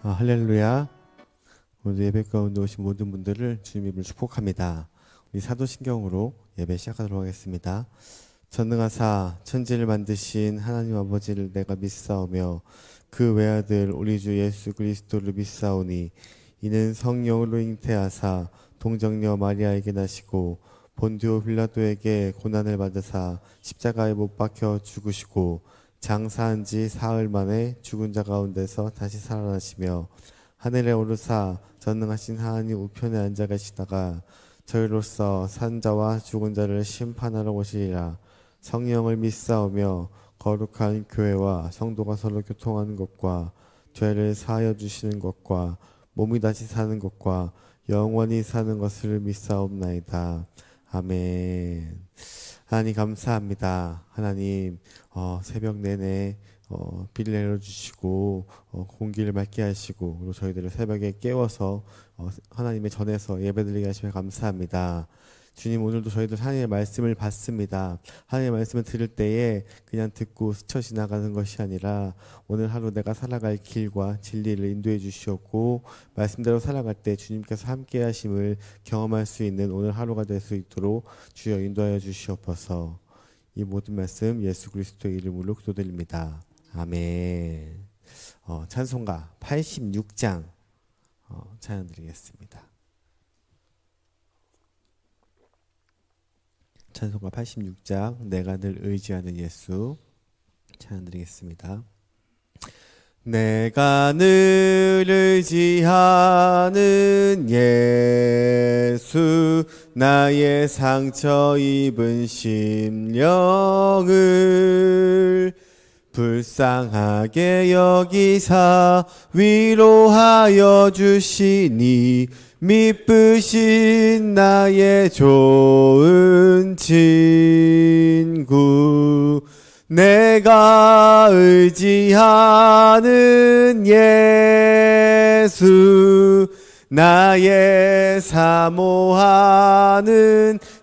할렐루야. 오늘 예배 가운데 오신 모든 분들을 주님 이름으로 축복합니다. 우리 사도신경으로 예배 시작하도록 하겠습니다. 전능하사 천지를 만드신 하나님 아버지를 내가 믿사오며 그 외아들 우리 주 예수 그리스도를 믿사오니 이는 성령으로 잉태하사 동정녀 마리아에게 나시고 본디오 빌라도에게 고난을 받으사 십자가에 못 박혀 죽으시고 장사한 지 사흘 만에 죽은 자 가운데서 다시 살아나시며 하늘에 오르사 전능하신 하나님 우편에 앉아 계시다가 저희로서 산 자와 죽은 자를 심판하러 오시리라. 성령을 믿사오며 거룩한 교회와 성도가 서로 교통하는 것과 죄를 사하여 주시는 것과 몸이 다시 사는 것과 영원히 사는 것을 믿사옵나이다. 아멘. 하나님 감사합니다. 하나님 새벽 내내 비를 내려주시고 공기를 맑게 하시고 그리고 저희들을 새벽에 깨워서 하나님의 전에서 예배드리게 하시며 감사합니다. 주님, 오늘도 저희들 하나님의 말씀을 받습니다. 하나님의 말씀을 들을 때에 그냥 듣고 스쳐 지나가는 것이 아니라 오늘 하루 내가 살아갈 길과 진리를 인도해 주시었고 말씀대로 살아갈 때 주님께서 함께 하심을 경험할 수 있는 오늘 하루가 될 수 있도록 주여 인도하여 주시옵소서. 이 모든 말씀 예수 그리스도의 이름으로 기도드립니다. 아멘. 찬송가 86장 찬양 드리겠습니다. 찬송가 86장 내가 늘 의지하는 예수 찬양 드리겠습니다. 내가 늘 의지하는 예수 나의 상처 입은 심령을 불쌍하게 여기사 위로하여 주시니 미쁘신 나의 좋은 친구 내가 의지하는 예수 나의 사모하는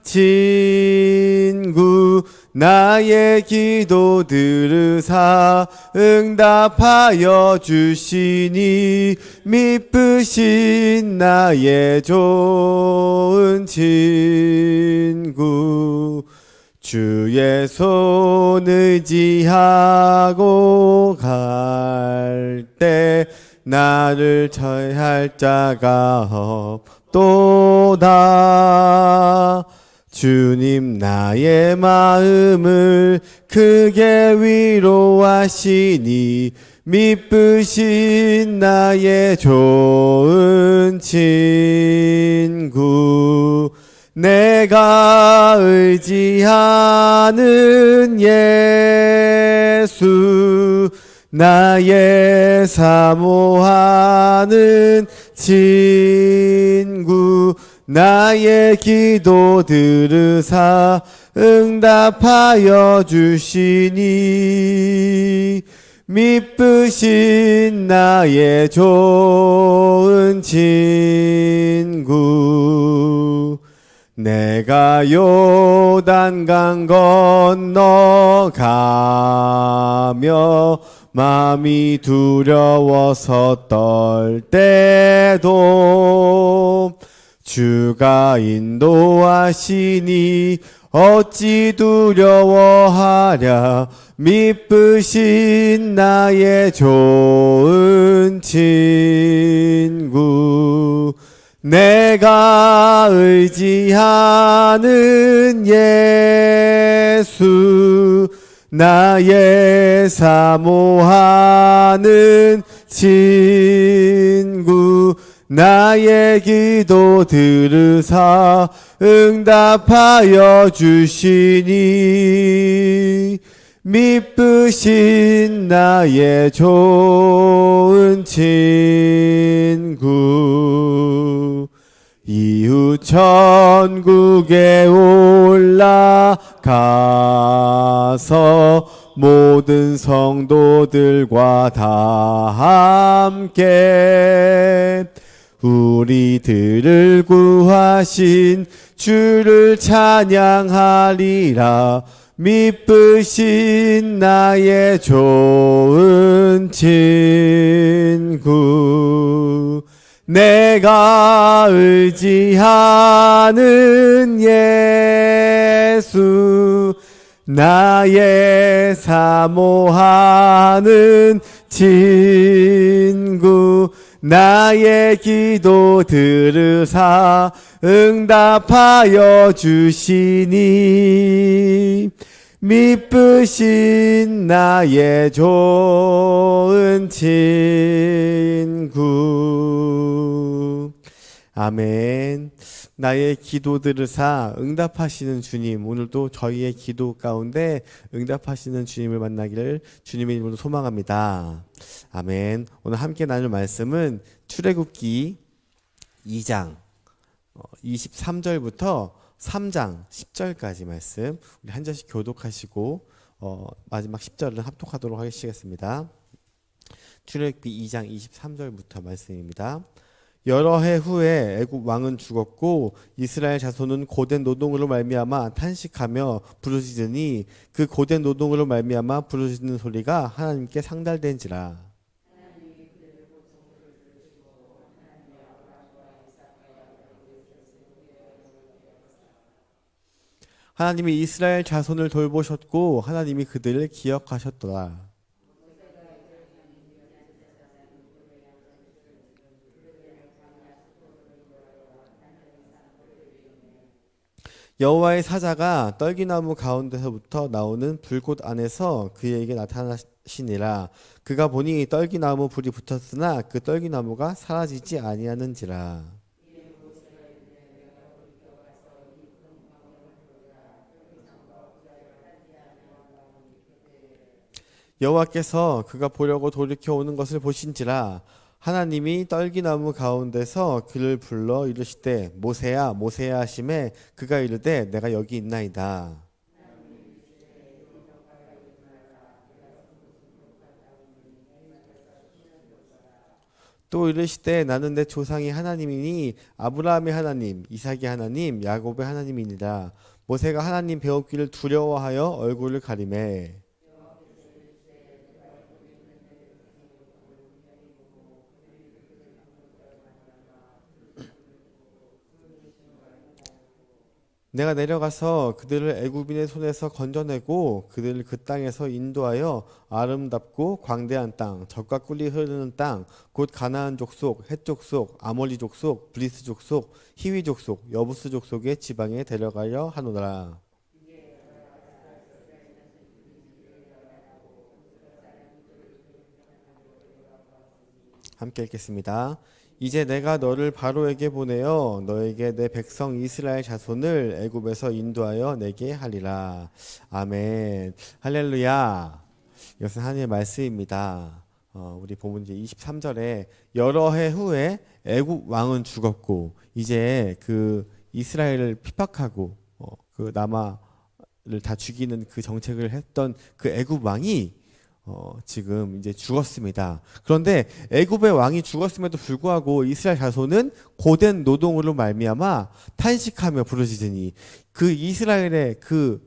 친구 나의 기도 들으사 응답하여 주시니 미쁘신 나의 좋은 친구 주의 손 의지하고 갈 때 나를 처할 자가 없도다. 주님 나의 마음을 크게 위로하시니 미쁘신 나의 좋은 친구 내가 의지하는 예수 나의 사모하는 친구 나의 기도 들으사 응답하여 주시니 미쁘신 나의 좋은 친구 내가 요단강 건너가며 마음이 두려워서 떨 때도 주가 인도하시니 어찌 두려워하랴 미쁘신 나의 좋은 친구 내가 의지하는 예수 나의 사모하는 친구 나의 기도 들으사 응답하여 주시니 미쁘신 나의 좋은 친구 이후 천국에 올라가서 모든 성도들과 다 함께 우리들을 구하신 주를 찬양하리라. 미쁘신 나의 좋은 친구 내가 의지하는 예수, 나의 사모하는 친구, 나의 기도 들으사 응답하여 주시니 미쁘신 나의 좋은 친구. 아멘. 나의 기도 들으사 응답하시는 주님, 오늘도 저희의 기도 가운데 응답하시는 주님을 만나기를 주님의 이름으로 소망합니다. 아멘. 오늘 함께 나눌 말씀은 출애굽기 2장 23절부터 3장 10절까지 말씀, 우리 한 절씩 교독하시고 마지막 10절은 합독하도록 하시겠습니다. 출애굽기 2장 23절부터 말씀입니다. 여러 해 후에 애굽 왕은 죽었고 이스라엘 자손은 고된 노동으로 말미암아 탄식하며 부르짖으니 그 고된 노동으로 말미암아 부르짖는 소리가 하나님께 상달된지라. 하나님이 이스라엘 자손을 돌보셨고 하나님이 그들을 기억하셨더라. 여호와의 사자가 떨기나무 가운데서부터 나오는 불꽃 안에서 그에게 나타나시니라. 그가 보니 떨기나무 불이 붙었으나 그 떨기나무가 사라지지 아니하는지라. 여호와께서 그가 보려고 돌이켜 오는 것을 보신지라. 하나님이 떨기나무 가운데서 그를 불러 이르시되 모세야 모세야 하시매 그가 이르되 내가 여기 있나이다. 또 이르시되 나는 내 조상이 하나님이니 아브라함의 하나님, 이삭의 하나님, 야곱의 하나님이니라. 모세가 하나님 배웠기를 두려워하여 얼굴을 가리매 내가 내려가서 그들을 애굽인의 손에서 건져내고 그들을 그 땅에서 인도하여 아름답고 광대한 땅, 젖과 꿀이 흐르는 땅, 곧 가나안 족속, 헷 족속, 아몰리 족속, 브리스 족속, 히위 족속, 여부스 족속의 지방에 데려가려 하노라. 함께 읽겠습니다. 이제 내가 너를 바로에게 보내어 너에게 내 백성 이스라엘 자손을 애굽에서 인도하여 내게 하리라. 아멘. 할렐루야. 이것은 하나님의 말씀입니다. 우리 본문 이제 23절에 여러 해 후에 애굽 왕은 죽었고 이제 그 이스라엘을 핍박하고 그 남아를 다 죽이는 그 정책을 했던 그 애굽 왕이 지금 이제 죽었습니다. 그런데 애굽의 왕이 죽었음에도 불구하고 이스라엘 자손은 고된 노동으로 말미암아 탄식하며 부르짖으니 그 이스라엘의 그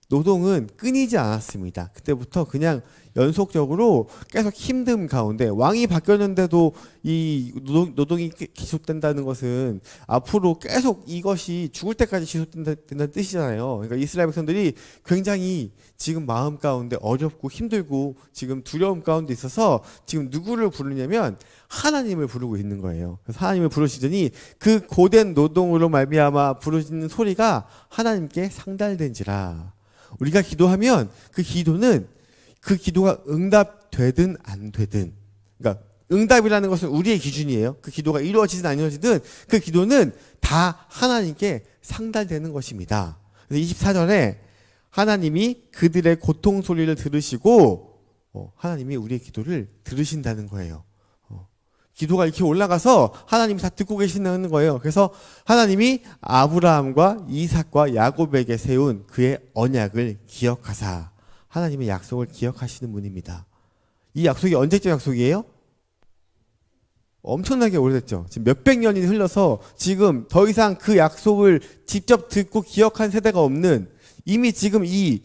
노동은 끊이지 않았습니다. 그때부터 그냥 연속적으로 계속 힘듦 가운데 왕이 바뀌었는데도 이 노동이 계속된다는 것은 앞으로 계속 이것이 죽을 때까지 지속된다는 뜻이잖아요. 그러니까 이스라엘 백성들이 굉장히 지금 마음 가운데 어렵고 힘들고 지금 두려움 가운데 있어서 지금 누구를 부르냐면 하나님을 부르고 있는 거예요. 그래서 하나님을 부르시더니 그 고된 노동으로 말미암아 부르짖는 소리가 하나님께 상달된지라. 우리가 기도하면 그 기도가 응답되든 안 되든, 그러니까 응답이라는 것은 우리의 기준이에요. 그 기도가 이루어지든 안 이루어지든 그 기도는 다 하나님께 상달되는 것입니다. 그래서 24절에 하나님이 그들의 고통 소리를 들으시고 하나님이 우리의 기도를 들으신다는 거예요. 기도가 이렇게 올라가서 하나님이 다 듣고 계신다는 거예요. 그래서 하나님이 아브라함과 이삭과 야곱에게 세운 그의 언약을 기억하사, 하나님의 약속을 기억하시는 분입니다. 이 약속이 언제적 약속이에요? 엄청나게 오래됐죠. 지금 몇백 년이 흘러서 지금 더 이상 그 약속을 직접 듣고 기억한 세대가 없는, 이미 지금 이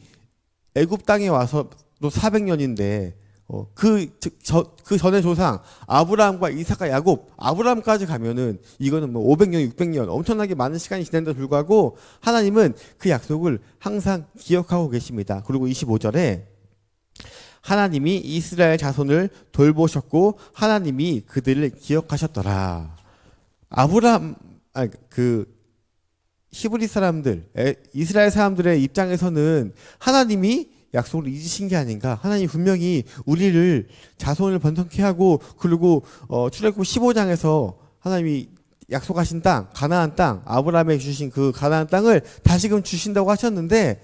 애굽 땅에 와서도 400년인데 그 전에 조상 아브라함과 이삭과 야곱, 아브라함까지 가면은 이거는 뭐 500년, 600년 엄청나게 많은 시간이 지난데도 불구하고 하나님은 그 약속을 항상 기억하고 계십니다. 그리고 25절에 하나님이 이스라엘 자손을 돌보셨고 하나님이 그들을 기억하셨더라. 히브리 사람들, 이스라엘 사람들의 입장에서는 하나님이 약속을 잊으신 게 아닌가. 하나님 분명히 우리를 자손을 번성케 하고, 그리고 출애굽 15장에서 하나님이 약속하신 땅, 가나안 땅, 아브라함에게 주신 그 가나안 땅을 다시금 주신다고 하셨는데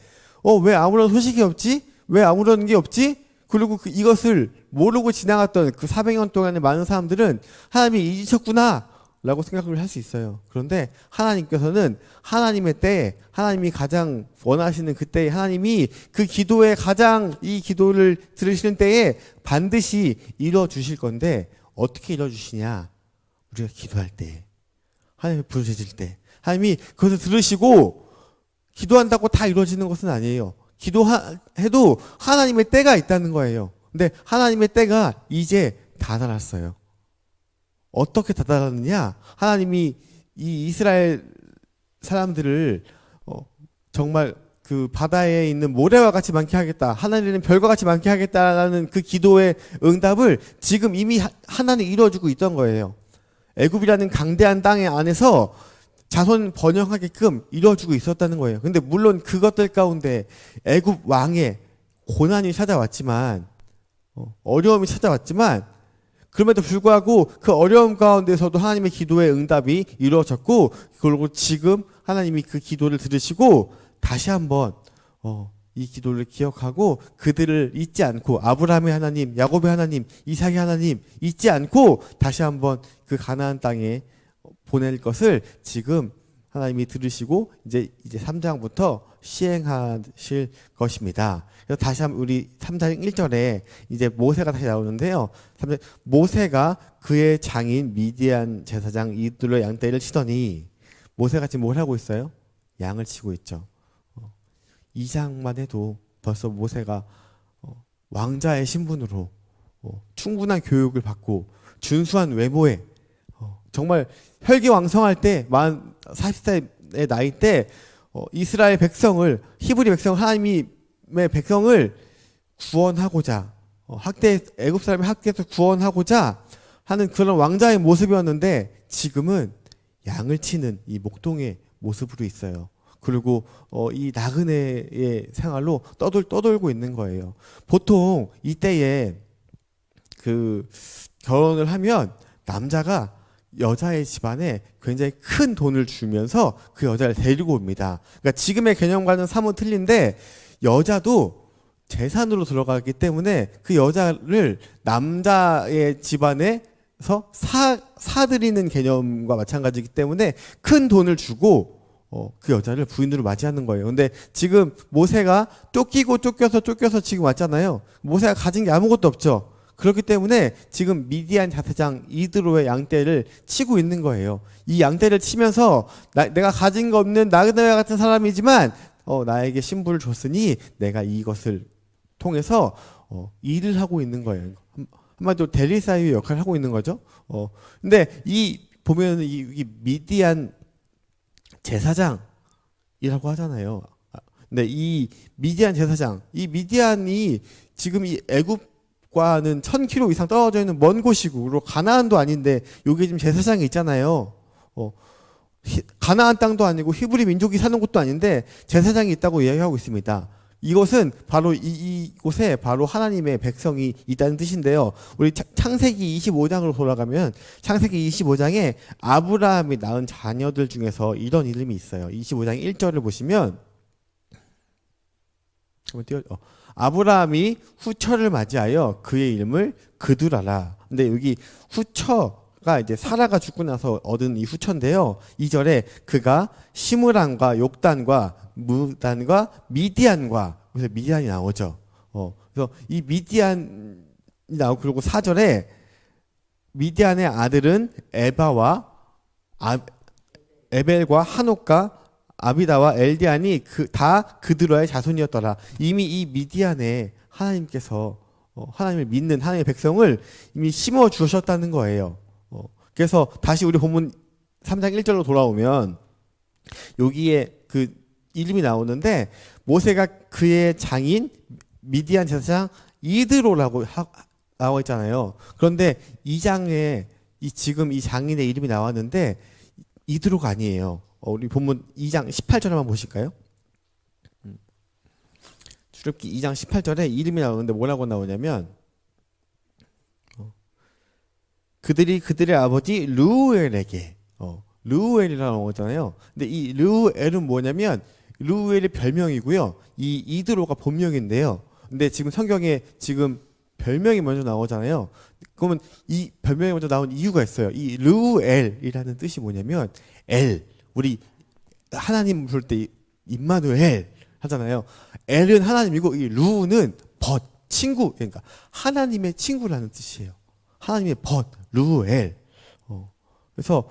왜 아무런 소식이 없지? 왜 아무런 게 없지? 그리고 이것을 모르고 지나갔던 그 400년 동안의 많은 사람들은 하나님이 잊으셨구나 라고 생각을 할 수 있어요. 그런데 하나님께서는 하나님의 때에, 하나님이 가장 원하시는 그때에 하나님이 그 기도에 가장 이 기도를 들으시는 때에 반드시 이뤄 주실 건데, 어떻게 이뤄 주시냐? 우리가 기도할 때, 하나님이 부르짖을 때, 하나님이 그것을 들으시고 기도한다고 다 이루어지는 것은 아니에요. 기도해도 하나님의 때가 있다는 거예요. 근데 하나님의 때가 이제 다다랐어요. 어떻게 다다랐느냐? 하나님이 이 이스라엘 사람들을 정말 그 바다에 있는 모래와 같이 많게 하겠다, 하늘에는 별과 같이 많게 하겠다라는 그 기도의 응답을 지금 이미 하나는 이루어주고 있던 거예요. 애굽이라는 강대한 땅 안에서 자손 번영하게끔 이루어주고 있었다는 거예요. 근데 물론 그것들 가운데 애굽 왕의 고난이 찾아왔지만, 어려움이 찾아왔지만, 그럼에도 불구하고 그 어려움 가운데서도 하나님의 기도의 응답이 이루어졌고, 그리고 지금 하나님이 그 기도를 들으시고 다시 한번 이 기도를 기억하고 그들을 잊지 않고, 아브라함의 하나님, 야곱의 하나님, 이삭의 하나님 잊지 않고 다시 한번 그 가나안 땅에 보낼 것을 지금 하나님이 들으시고 이제 3장부터 시행하실 것입니다. 그래서 다시 한번 우리 3장 1절에 이제 모세가 다시 나오는데요. 모세가 그의 장인 미디안 제사장 이드로의 양떼를 치더니, 모세가 지금 뭘 하고 있어요? 양을 치고 있죠. 2장만 해도 벌써 모세가 왕자의 신분으로 충분한 교육을 받고 준수한 외모에 정말 혈기왕성할 때, 만 40세의 나이 때 이스라엘 백성을, 히브리 백성, 하나님의 백성을 구원하고자, 애굽 사람의 학대에서 구원하고자 하는 그런 왕자의 모습이었는데, 지금은 양을 치는 이 목동의 모습으로 있어요. 그리고 이 나그네의 생활로 떠돌고 있는 거예요. 보통 이때에 그 결혼을 하면 남자가 여자의 집안에 굉장히 큰 돈을 주면서 그 여자를 데리고 옵니다. 그러니까 지금의 개념과는 사뭇 틀린데, 여자도 재산으로 들어가기 때문에 그 여자를 남자의 집안에서 사들이는 개념과 마찬가지이기 때문에 큰 돈을 주고 그 여자를 부인으로 맞이하는 거예요. 근데 지금 모세가 쫓겨서 지금 왔잖아요. 모세가 가진 게 아무것도 없죠. 그렇기 때문에 지금 미디안 제사장 이드로의 양떼를 치고 있는 거예요. 이 양떼를 치면서 내가 가진 거 없는 나그네와 같은 사람이지만 나에게 신부를 줬으니 내가 이것을 통해서 일을 하고 있는 거예요. 한마디로 대리사의 역할을 하고 있는 거죠. 근데 보면 이 미디안 제사장이라고 하잖아요. 근데 이 미디안 제사장, 이 미디안이 지금 이 애굽과는 1000km 이상 떨어져 있는 먼 곳이고, 그리고 가나안도 아닌데 여기 지금 제사장이 있잖아요. 가나안 땅도 아니고 히브리 민족이 사는 곳도 아닌데 제사장이 있다고 이야기하고 있습니다. 이것은 바로 이곳에 바로 하나님의 백성이 있다는 뜻인데요. 우리 창세기 25장으로 돌아가면 창세기 25장에 아브라함이 낳은 자녀들 중에서 이런 이름이 있어요. 25장 1절을 보시면, 아브라함이 후처를 맞이하여 그의 이름을 그두라라. 근데 여기 후처가 이제 사라가 죽고 나서 얻은 이 후처인데요. 2절에 그가 시므란과 욕단과 무단과 미디안과, 그래서 미디안이 나오죠. 그래서 이 미디안이 나오고, 그리고 4절에 미디안의 아들은 에벨과 한옥과 아비다와 엘디안이 다 그드로의 자손이었더라. 이미 이 미디안에 하나님께서 하나님을 믿는 하나님의 백성을 이미 심어 주셨다는 거예요. 그래서 다시 우리 본문 3장 1절로 돌아오면 여기에 그 이름이 나오는데 모세가 그의 장인 미디안 제사장 이드로라고 나와 있잖아요. 그런데 이 장에 지금 이 장인의 이름이 나왔는데 이드로가 아니에요. 우리 본문 2장 18절 한번 보실까요? 출애굽기 2장 18절에 이름이 나오는데 뭐라고 나오냐면 그들이 그들의 아버지 르우엘에게 르우엘이라고 나오잖아요. 근데 이 르우엘은 뭐냐면 르우엘이 별명이고요. 이 이드로가 본명인데요. 근데 지금 성경에 지금 별명이 먼저 나오잖아요. 그러면 이 별명이 먼저 나온 이유가 있어요. 이 르우엘이라는 뜻이 뭐냐면 우리 하나님 부를 때 임마누엘 하잖아요. 엘은 하나님이고 이 루는 친구, 그러니까 하나님의 친구라는 뜻이에요. 하나님의 르우엘. 그래서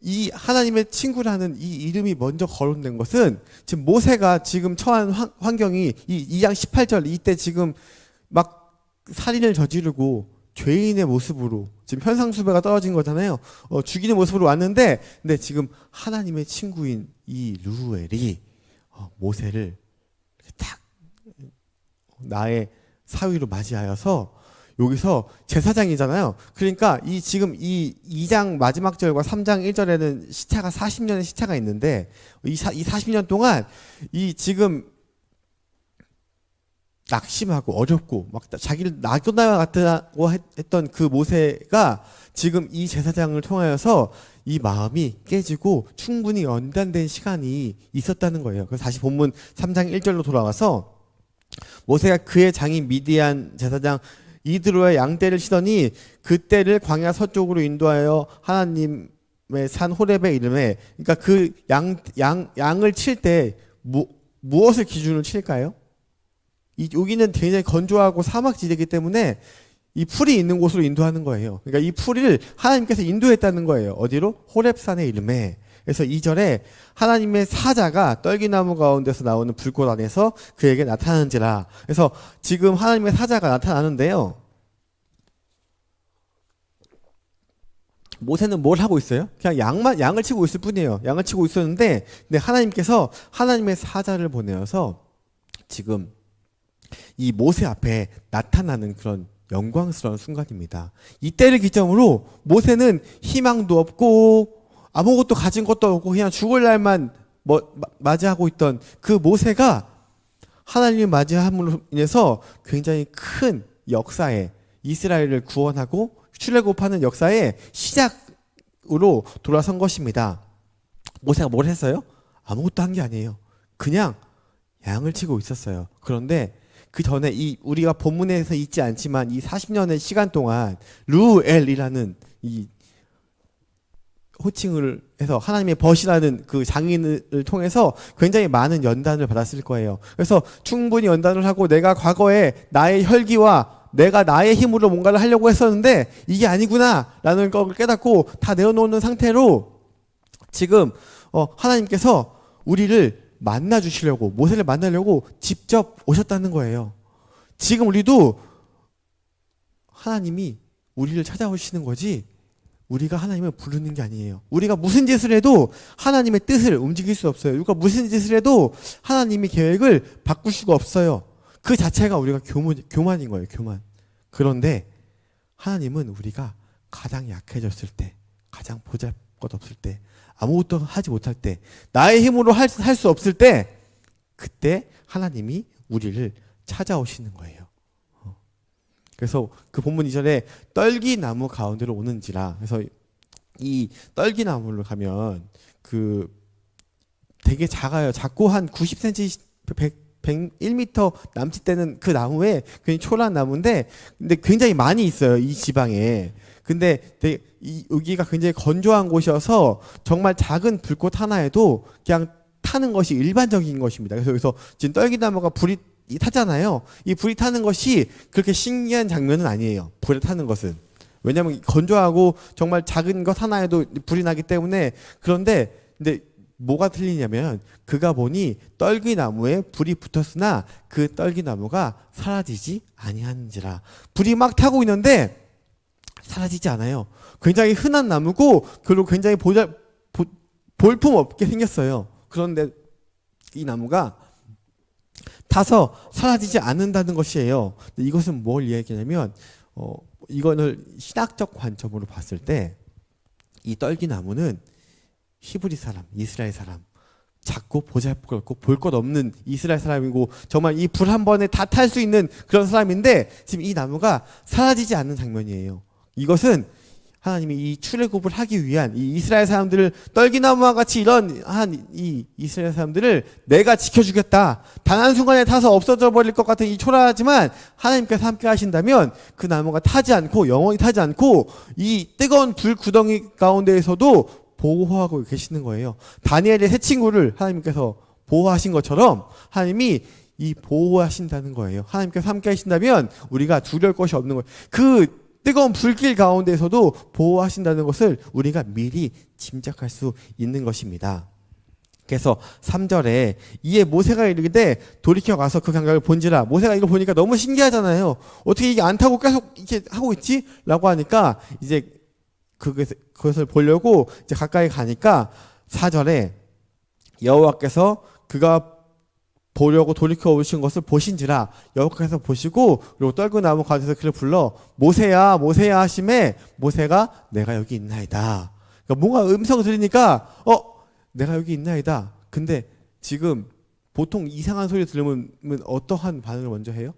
이 하나님의 친구라는 이 이름이 먼저 거론된 것은 지금 모세가 지금 처한 환경이 이 2장 18절 이때 지금 막 살인을 저지르고 죄인의 모습으로 지금 현상수배가 떨어진 거잖아요. 죽이는 모습으로 왔는데 근데 지금 하나님의 친구인 이 르우엘이 모세를 딱 나의 사위로 맞이하여서 여기서 제사장이잖아요. 그러니까 지금 이 2장 마지막 절과 3장 1절에는 시차가 40년의 시차가 있는데 이 40년 동안 이 지금 낙심하고 어렵고 막 자기를 낙도나와 같다고 했던 그 모세가 지금 이 제사장을 통하여서 이 마음이 깨지고 충분히 연단된 시간이 있었다는 거예요. 그래서 다시 본문 3장 1절로 돌아와서 모세가 그의 장인 미디안 제사장 이드로의 양떼를 치더니 그 떼를 광야 서쪽으로 인도하여 하나님의 산 호렙에 이르매. 그러니까 그 양을 칠 때 무엇을 기준으로 칠까요? 여기는 굉장히 건조하고 사막지대이기 때문에 이 풀이 있는 곳으로 인도하는 거예요. 그러니까 이 풀을 하나님께서 인도했다는 거예요. 어디로? 호렙산에 이르매. 그래서 2절에 하나님의 사자가 떨기나무 가운데서 나오는 불꽃 안에서 그에게 나타나는지라. 그래서 지금 하나님의 사자가 나타나는데요. 모세는 뭘 하고 있어요? 그냥 양을 치고 있을 뿐이에요. 양을 치고 있었는데 근데 하나님께서 하나님의 사자를 보내어서 지금 이 모세 앞에 나타나는 그런 영광스러운 순간입니다. 이때를 기점으로 모세는 희망도 없고 아무것도 가진 것도 없고 그냥 죽을 날만 맞이하고 있던 그 모세가 하나님을 맞이함으로 인해서 굉장히 큰 역사에 이스라엘을 구원하고 출애굽하는 역사의 시작으로 돌아선 것입니다. 모세가 뭘 했어요? 아무것도 한 게 아니에요. 그냥 양을 치고 있었어요. 그런데 그 전에 우리가 본문에서 있지 않지만 이 40년의 시간 동안 르우엘이라는 이 호칭을 해서 하나님의 벗이라는 그 장인을 통해서 굉장히 많은 연단을 받았을 거예요. 그래서 충분히 연단을 하고 내가 과거에 나의 혈기와 내가 나의 힘으로 뭔가를 하려고 했었는데 이게 아니구나 라는 걸 깨닫고 다 내어놓는 상태로 지금 하나님께서 우리를 만나 주시려고 모세를 만나려고 직접 오셨다는 거예요. 지금 우리도 하나님이 우리를 찾아오시는 거지 우리가 하나님을 부르는 게 아니에요. 우리가 무슨 짓을 해도 하나님의 뜻을 움직일 수 없어요. 우리가 무슨 짓을 해도 하나님의 계획을 바꿀 수가 없어요. 그 자체가 우리가 교만인 거예요. 교만. 그런데 하나님은 우리가 가장 약해졌을 때, 가장 보잘것없을 때, 아무것도 하지 못할 때, 나의 힘으로 할 수 없을 때, 그때 하나님이 우리를 찾아오시는 거예요. 그래서 그 본문 2절에 떨기나무 가운데로 오는지라. 그래서 이 떨기나무를 가면 그 되게 작아요. 작고 한 90cm, 100m 남짓되는 그 나무에 굉장히 초라한 나무인데 근데 굉장히 많이 있어요. 이 지방에. 근데 여기가 굉장히 건조한 곳이어서 정말 작은 불꽃 하나에도 그냥 타는 것이 일반적인 것입니다. 그래서 여기서 지금 떨기나무가 불이 타잖아요. 이 불이 타는 것이 그렇게 신기한 장면은 아니에요. 불에 타는 것은. 왜냐하면 건조하고 정말 작은 것 하나에도 불이 나기 때문에. 그런데 근데 뭐가 틀리냐면 그가 보니 떨기나무에 불이 붙었으나 그 떨기나무가 사라지지 아니하는지라. 불이 막 타고 있는데 사라지지 않아요. 굉장히 흔한 나무고 그리고 굉장히 볼품 없게 생겼어요. 그런데 이 나무가 타서 사라지지 않는다는 것이에요. 이것은 뭘 이야기하냐면 이거를 신학적 관점으로 봤을 때 이 떨기나무는 히브리 사람, 이스라엘 사람, 작고 보잘것없고 볼 것 없는 이스라엘 사람이고 정말 이 불 한 번에 다 탈 수 있는 그런 사람인데 지금 이 나무가 사라지지 않는 장면이에요. 이것은 하나님이 이 출애굽을 하기 위한 이 이스라엘 사람들을 떨기나무와 같이 이런 이 이스라엘 사람들을 내가 지켜주겠다. 단 한순간에 타서 없어져 버릴 것 같은 이 초라하지만 하나님께서 함께 하신다면 그 나무가 타지 않고 영원히 타지 않고 이 뜨거운 불 구덩이 가운데에서도 보호하고 계시는 거예요. 다니엘의 세 친구를 하나님께서 보호하신 것처럼 하나님이 이 보호하신다는 거예요. 하나님께서 함께 하신다면 우리가 두려울 것이 없는 거예요. 그 뜨거운 불길 가운데서도 보호하신다는 것을 우리가 미리 짐작할 수 있는 것입니다. 그래서 3절에 이에 모세가 이르되 돌이켜 가서 그 광야를 본지라. 모세가 이거 보니까 너무 신기하잖아요. 어떻게 이게 안 타고 계속 이렇게 하고 있지? 라고 하니까 이제 그것을 보려고 이제 가까이 가니까 4절에 여호와께서 그가 보려고 돌이켜 오신 것을 보신지라. 여호와께서 보시고 그리고 떨그나무 가운데서 그를 불러 모세야 모세야 하심에 모세가 내가 여기 있나이다. 그러니까 뭔가 음성을 들으니까 내가 여기 있나이다. 근데 지금 보통 이상한 소리 들으면 어떠한 반응을 먼저 해요?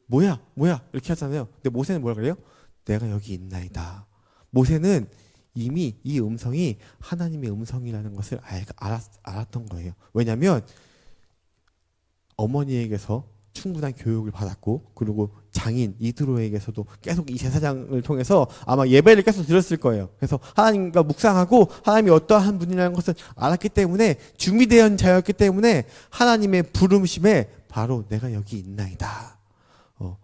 뭐야 이렇게 하잖아요. 근데 모세는 뭐라 그래요? 내가 여기 있나이다. 모세는 이미 이 음성이 하나님의 음성이라는 것을 알았던 거예요. 왜냐하면 어머니에게서 충분한 교육을 받았고 그리고 장인 이드로에게서도 계속 이 제사장을 통해서 아마 예배를 계속 드렸을 거예요. 그래서 하나님과 묵상하고 하나님이 어떠한 분이라는 것을 알았기 때문에 준비된 자였기 때문에 하나님의 부르심에 바로 내가 여기 있나이다.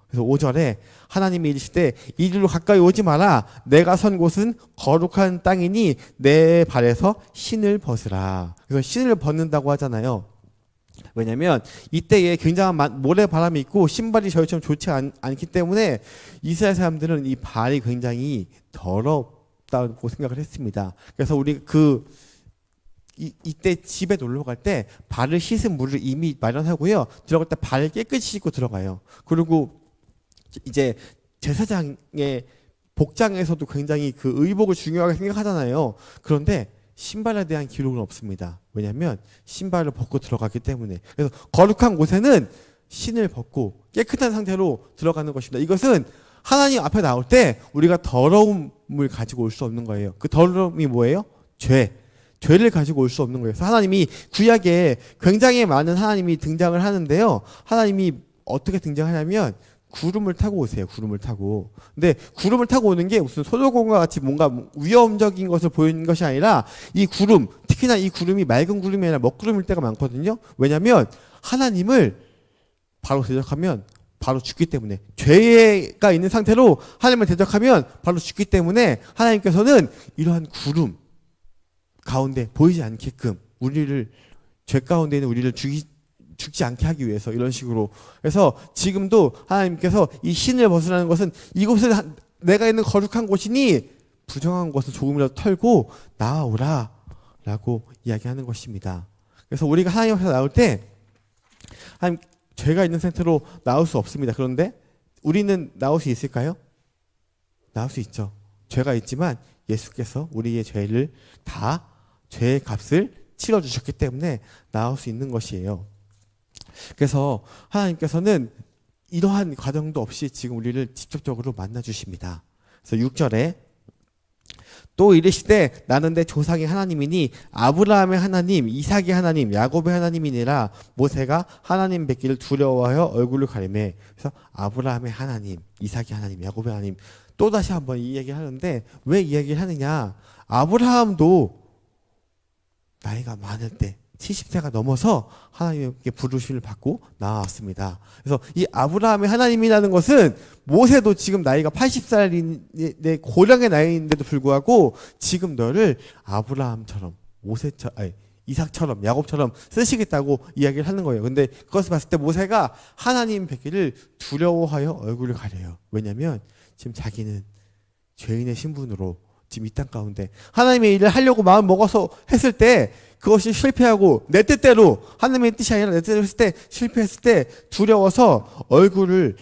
그래서 5절에 하나님이 이르시되 이리로 가까이 오지 마라. 내가 선 곳은 거룩한 땅이니 내 발에서 신을 벗으라. 그래서 신을 벗는다고 하잖아요. 왜냐면 이때에 굉장한 모래바람이 있고 신발이 저희처럼 좋지 않기 때문에 이스라엘 사람들은 이 발이 굉장히 더럽다고 생각을 했습니다. 그래서 우리 이때 집에 놀러 갈 때 발을 씻은 물을 이미 마련하고요. 들어갈 때 발을 깨끗이 씻고 들어가요. 그리고 이제 제사장의 복장에서도 굉장히 그 의복을 중요하게 생각하잖아요. 그런데 신발에 대한 기록은 없습니다. 왜냐하면 신발을 벗고 들어갔기 때문에. 그래서 거룩한 곳에는 신을 벗고 깨끗한 상태로 들어가는 것입니다. 이것은 하나님 앞에 나올 때 우리가 더러움을 가지고 올 수 없는 거예요. 그 더러움이 뭐예요? 죄를 가지고 올 수 없는 거예요. 그래서 하나님이 구약에 굉장히 많은 하나님이 등장을 하는데요. 하나님이 어떻게 등장하냐면 구름을 타고 오세요. 구름을 타고. 근데 구름을 타고 오는 게 무슨 소조공과 같이 뭔가 위험적인 것을 보이는 것이 아니라 이 구름, 특히나 이 구름이 맑은 구름이 아니라 먹구름일 때가 많거든요. 왜냐하면 하나님을 바로 대적하면 바로 죽기 때문에, 죄가 있는 상태로 하나님을 대적하면 바로 죽기 때문에 하나님께서는 이러한 구름 가운데 보이지 않게끔 우리를, 죄 가운데 있는 우리를 죽지 않게 하기 위해서 이런 식으로. 그래서 지금도 하나님께서 이 신을 벗으라는 것은 이곳은 내가 있는 거룩한 곳이니 부정한 것을 조금이라도 털고 나아오라 라고 이야기하는 것입니다. 그래서 우리가 하나님 앞에 나올 때 하나님, 죄가 있는 상태로 나올 수 없습니다. 그런데 우리는 나올 수 있을까요? 나올 수 있죠. 죄가 있지만 예수께서 우리의 죄를 다, 죄의 값을 치러주셨기 때문에 나올 수 있는 것이에요. 그래서 하나님께서는 이러한 과정도 없이 지금 우리를 직접적으로 만나주십니다. 그래서 6절에 또 이르시되 나는 내 조상의 하나님이니 아브라함의 하나님, 이삭의 하나님, 야곱의 하나님이니라. 모세가 하나님 뵙기를 두려워하여 얼굴을 가리매. 그래서 아브라함의 하나님, 이삭의 하나님, 야곱의 하나님, 또 다시 한번 이 얘기를 하는데 왜 이 얘기를 하느냐? 아브라함도 나이가 많을 때 70세가 넘어서 하나님께 부르심을 받고 나왔습니다. 그래서 이 아브라함의 하나님이라는 것은 모세도 지금 나이가 80살인 내 고령의 나이인데도 불구하고 지금 너를 아브라함처럼 이삭처럼 야곱처럼 쓰시겠다고 이야기를 하는 거예요. 근데 그것을 봤을 때 모세가 하나님 뵙기를 두려워하여 얼굴을 가려요. 왜냐하면 지금 자기는 죄인의 신분으로 지금 이 땅 가운데 하나님의 일을 하려고 마음 먹어서 했을 때 그것이 실패하고 내 뜻대로 하나님의 뜻이 아니라 내 뜻대로 했을 때 실패했을 때 두려워서 얼굴을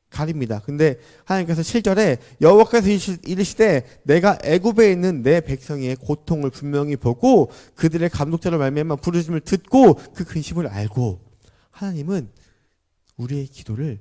가립니다. 근데 하나님께서 7절에 여호와께서 이르시되 내가 애굽에 있는 내 백성의 고통을 분명히 보고 그들의 감독자로 말미암아 부르심을 듣고 그 근심을 알고 하나님은 우리의 기도를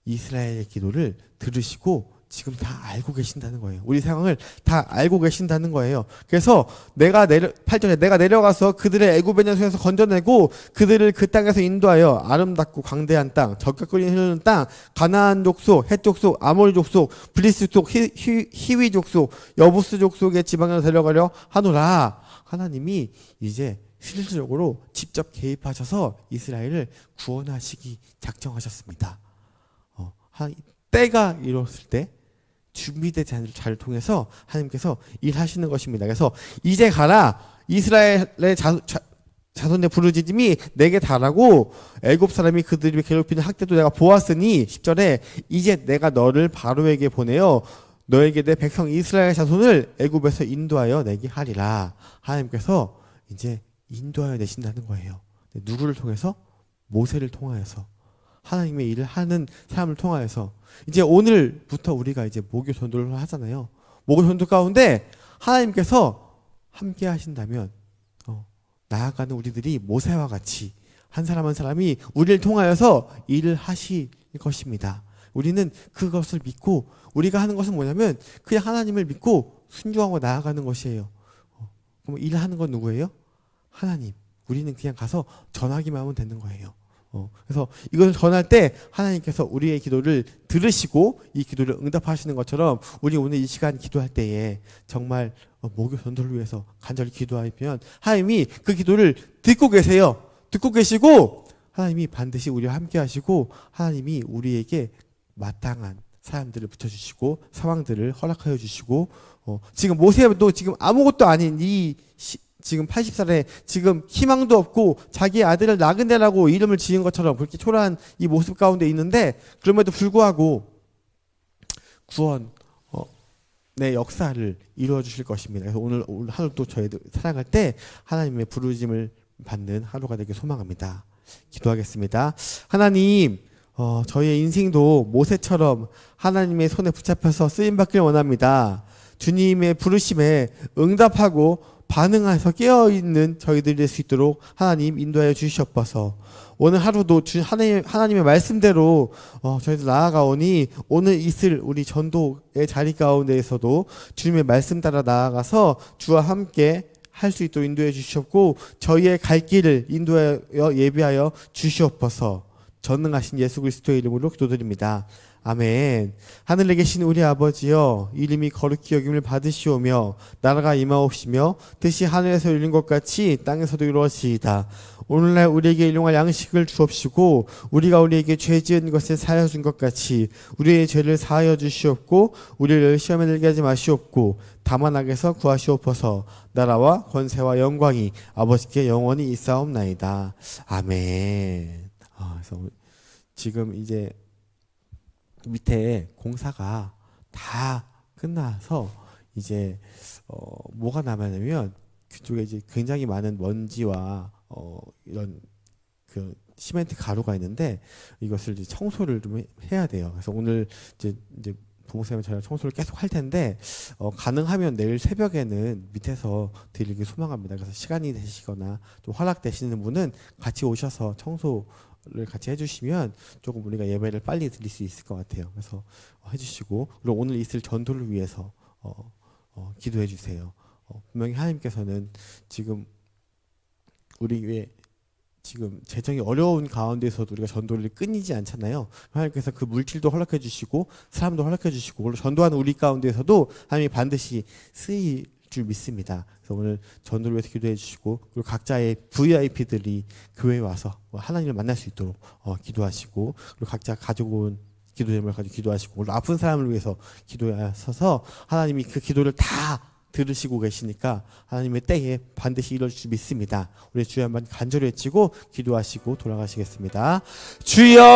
이스라엘의 기도를 들으시고 지금 다 알고 계신다는 거예요. 우리 상황을 다 알고 계신다는 거예요. 그래서 8절에 내가 내려가서 그들의 애굽의 손에서 건져내고 그들을 그 땅에서 인도하여 아름답고 광대한 땅, 적격거리는 흐르는 땅, 가나안 족속, 헷 족속, 아모리 족속, 블리스 족속, 히위 족속, 여부스 족속의 지방으로 데려가려 하노라. 하나님이 이제 실질적으로 직접 개입하셔서 이스라엘을 구원하시기 작정하셨습니다. 때가 이뤘을 때 준비된 자를 통해서 하나님께서 일하시는 것입니다. 그래서 이제 가라 이스라엘의 자손의 부르짖음이 내게 달하고 애굽 사람이 그들이 괴롭히는 학대도 내가 보았으니 10절에 이제 내가 너를 바로에게 보내어 너에게 내 백성 이스라엘 자손을 애굽에서 인도하여 내게 하리라. 하나님께서 이제 인도하여 내신다는 거예요. 누구를 통해서? 모세를 통하여서 하나님의 일을 하는 사람을 통하여서 이제 오늘부터 우리가 이제 목요 전도를 하잖아요. 목요 전도 가운데 하나님께서 함께 하신다면 나아가는 우리들이 모세와 같이 한 사람 한 사람이 우리를 통하여서 일을 하실 것입니다. 우리는 그것을 믿고 우리가 하는 것은 뭐냐면 그냥 하나님을 믿고 순종하고 나아가는 것이에요. 그럼 일하는 건 누구예요? 하나님. 우리는 그냥 가서 전하기만 하면 되는 거예요. 그래서 이것을 전할 때 하나님께서 우리의 기도를 들으시고 이 기도를 응답하시는 것처럼 우리 오늘 이 시간 기도할 때에 정말 목요 전도를 위해서 간절히 기도하면 하나님이 그 기도를 듣고 계세요. 듣고 계시고 하나님이 반드시 우리와 함께 하시고 하나님이 우리에게 마땅한 사람들을 붙여주시고 상황들을 허락하여 주시고 지금 모세도 지금 아무것도 아닌 지금 80살에 지금 희망도 없고 자기 아들을 나그네라고 이름을 지은 것처럼 그렇게 초라한 이 모습 가운데 있는데 그럼에도 불구하고 구원 내 역사를 이루어 주실 것입니다. 그래서 오늘 하루도 저희들 살아갈 때 하나님의 부르심을 받는 하루가 되길 소망합니다. 기도하겠습니다. 하나님 저희의 인생도 모세처럼 하나님의 손에 붙잡혀서 쓰임받기를 원합니다. 주님의 부르심에 응답하고 반응해서 깨어있는 저희들이 될 수 있도록 하나님 인도하여 주시옵소서. 오늘 하루도 하나님의 말씀대로 저희들 나아가오니 오늘 있을 우리 전도의 자리 가운데에서도 주님의 말씀 따라 나아가서 주와 함께 할 수 있도록 인도해 주시옵고 저희의 갈 길을 인도하여 예비하여 주시옵소서. 전능하신 예수 그리스도의 이름으로 기도드립니다. 아멘. 하늘에 계신 우리 아버지여 이름이 거룩히 여김을 받으시오며 나라가 임하옵시며 뜻이 하늘에서 이룬 것 같이 땅에서도 이루어지이다. 오늘날 우리에게 일용할 양식을 주옵시고 우리가 우리에게 죄 지은 것을 사하여 준 것 같이 우리의 죄를 사하여 주시옵고 우리를 시험에 들게 하지 마시옵고 다만 악에서 구하시옵소서. 나라와 권세와 영광이 아버지께 영원히 있사옵나이다. 아멘. 그래서 지금 이제 밑에 공사가 다 끝나서 이제 뭐가 남았냐면 그쪽에 이제 굉장히 많은 먼지와 이런 그 시멘트 가루가 있는데 이것을 이제 청소를 좀 해야 돼요. 그래서 오늘 이제 부목사님 저희가 청소를 계속 할 텐데 가능하면 내일 새벽에는 밑에서 드리기 소망합니다. 그래서 시간이 되시거나 또 허락되시는 분은 같이 오셔서 청소를 같이 해주시면 조금 우리가 예배를 빨리 드릴 수 있을 것 같아요. 그래서 해주시고 그리고 오늘 있을 전도를 위해서 기도해 주세요. 분명히 하나님께서는 지금 우리 위에 지금 재정이 어려운 가운데서도 우리가 전도를 끊이지 않잖아요. 하나님께서 그 물질도 허락해 주시고 사람도 허락해 주시고 전도하는 우리 가운데서도 하나님이 반드시 쓰일 줄 믿습니다. 그래서 오늘 전도를 위해서 기도해 주시고 그리고 각자의 VIP들이 교회에 와서 하나님을 만날 수 있도록 기도하시고 그리고 각자 가지고 온 기도 제목을 가지고 기도하시고 오늘 아픈 사람을 위해서 기도하셔서 하나님이 그 기도를 다 들으시고 계시니까 하나님의 때에 반드시 이루어질 줄 믿습니다. 우리 주여 한번 간절히 외치고 기도하시고 돌아가시겠습니다. 주여